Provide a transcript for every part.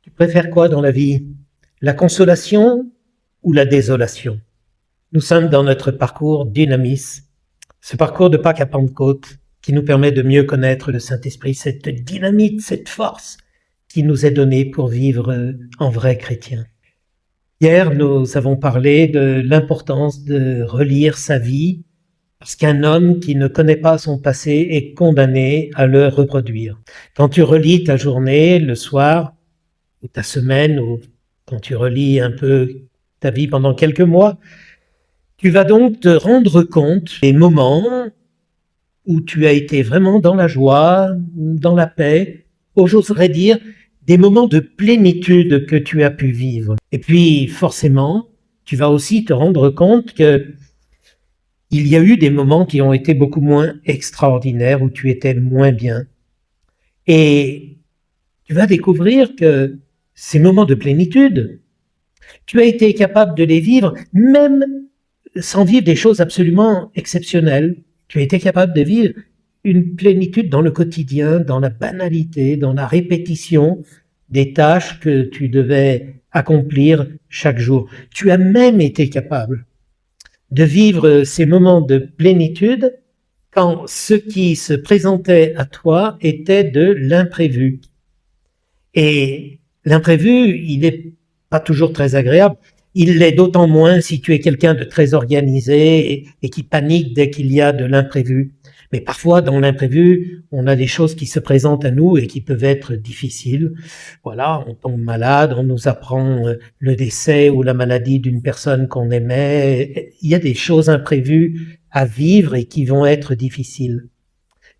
Tu préfères quoi dans la vie? La consolation ou la désolation? Nous sommes dans notre parcours Dynamis, ce parcours de Pâques à Pentecôte qui nous permet de mieux connaître le Saint-Esprit, cette dynamite, cette force qui nous est donnée pour vivre en vrai chrétien. Hier, nous avons parlé de l'importance de relire sa vie parce qu'un homme qui ne connaît pas son passé est condamné à le reproduire. Quand tu relis ta journée le soir, ou ta semaine, ou quand tu relis un peu ta vie pendant quelques mois, tu vas donc te rendre compte des moments où tu as été vraiment dans la joie, dans la paix, ou j'oserais dire des moments de plénitude que tu as pu vivre. Et puis forcément, tu vas aussi te rendre compte que il y a eu des moments qui ont été beaucoup moins extraordinaires, où tu étais moins bien. Et tu vas découvrir que ces moments de plénitude, tu as été capable de les vivre même sans vivre des choses absolument exceptionnelles. Tu as été capable de vivre une plénitude dans le quotidien, dans la banalité, dans la répétition des tâches que tu devais accomplir chaque jour. Tu as même été capable de vivre ces moments de plénitude quand ce qui se présentait à toi était de l'imprévu. Et l'imprévu, il n'est pas toujours très agréable. Il l'est d'autant moins si tu es quelqu'un de très organisé et qui panique dès qu'il y a de l'imprévu. Mais parfois, dans l'imprévu, on a des choses qui se présentent à nous et qui peuvent être difficiles. Voilà, on tombe malade, on nous apprend le décès ou la maladie d'une personne qu'on aimait. Il y a des choses imprévues à vivre et qui vont être difficiles.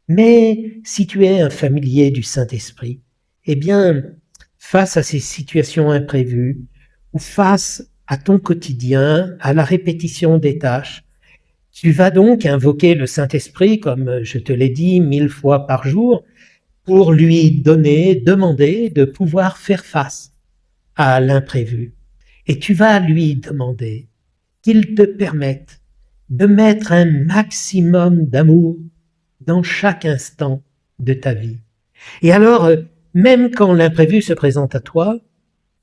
Mais si tu es un familier du Saint-Esprit, eh bien, face à ces situations imprévues, ou face à ton quotidien, à la répétition des tâches, tu vas donc invoquer le Saint-Esprit, comme je te l'ai dit 1000 fois par jour, pour lui demander de pouvoir faire face à l'imprévu. Et tu vas lui demander qu'il te permette de mettre un maximum d'amour dans chaque instant de ta vie. Et alors, même quand l'imprévu se présente à toi,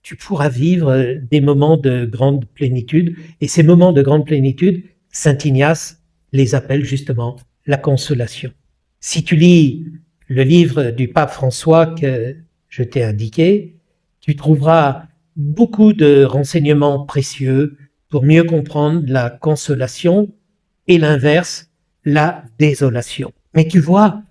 tu pourras vivre des moments de grande plénitude. Et ces moments de grande plénitude, saint Ignace les appelle justement la consolation. Si tu lis le livre du pape François que je t'ai indiqué, tu trouveras beaucoup de renseignements précieux pour mieux comprendre la consolation et l'inverse, la désolation. Mais tu vois,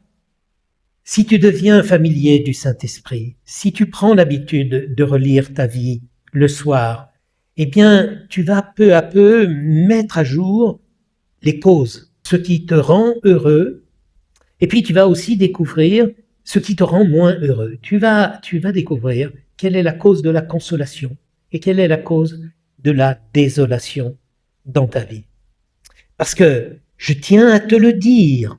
si tu deviens familier du Saint-Esprit, si tu prends l'habitude de relire ta vie le soir, eh bien, tu vas peu à peu mettre à jour les causes, ce qui te rend heureux, et puis tu vas aussi découvrir ce qui te rend moins heureux. Tu vas découvrir quelle est la cause de la consolation et quelle est la cause de la désolation dans ta vie. Parce que je tiens à te le dire,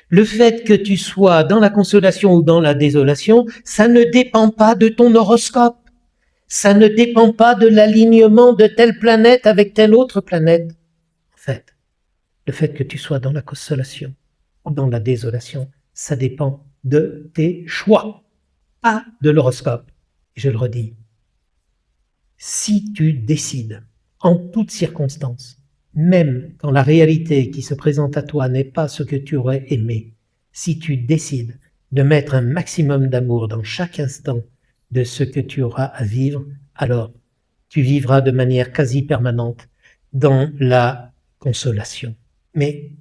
le fait que tu sois dans la consolation ou dans la désolation, ça ne dépend pas de ton horoscope. Ça ne dépend pas de l'alignement de telle planète avec telle autre planète. En fait, le fait que tu sois dans la consolation ou dans la désolation, ça dépend de tes choix, pas de l'horoscope. Je le redis. Si tu décides, en toutes circonstances, même quand la réalité qui se présente à toi n'est pas ce que tu aurais aimé, si tu décides de mettre un maximum d'amour dans chaque instant de ce que tu auras à vivre, alors tu vivras de manière quasi permanente dans la consolation. Mais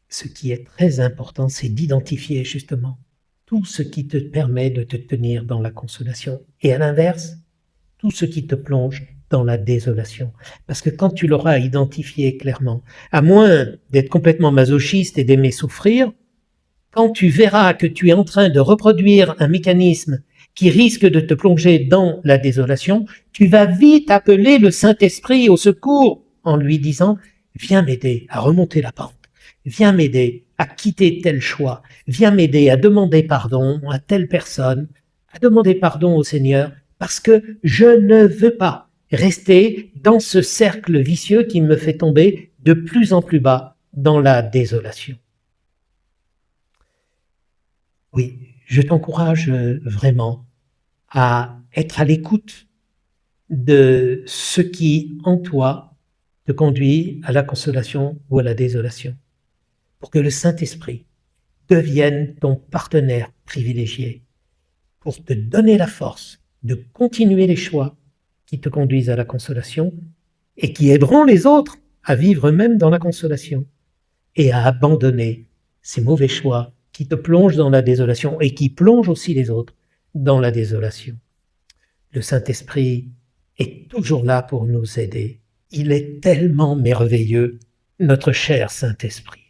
ce qui est très important, c'est d'identifier justement tout ce qui te permet de te tenir dans la consolation. Et à l'inverse, tout ce qui te plonge dans la désolation. Parce que quand tu l'auras identifié clairement, à moins d'être complètement masochiste et d'aimer souffrir, quand tu verras que tu es en train de reproduire un mécanisme qui risque de te plonger dans la désolation, tu vas vite appeler le Saint-Esprit au secours en lui disant « Viens m'aider à remonter la pente, viens m'aider à quitter tel choix, viens m'aider à demander pardon à telle personne, à demander pardon au Seigneur, parce que je ne veux pas rester dans ce cercle vicieux qui me fait tomber de plus en plus bas dans la désolation. » Oui, je t'encourage vraiment à être à l'écoute de ce qui, en toi, te conduit à la consolation ou à la désolation, pour que le Saint-Esprit devienne ton partenaire privilégié, pour te donner la force de continuer les choix qui te conduisent à la consolation et qui aideront les autres à vivre eux-mêmes dans la consolation et à abandonner ces mauvais choix qui te plongent dans la désolation et qui plongent aussi les autres dans la désolation. Le Saint-Esprit est toujours là pour nous aider. Il est tellement merveilleux, notre cher Saint-Esprit.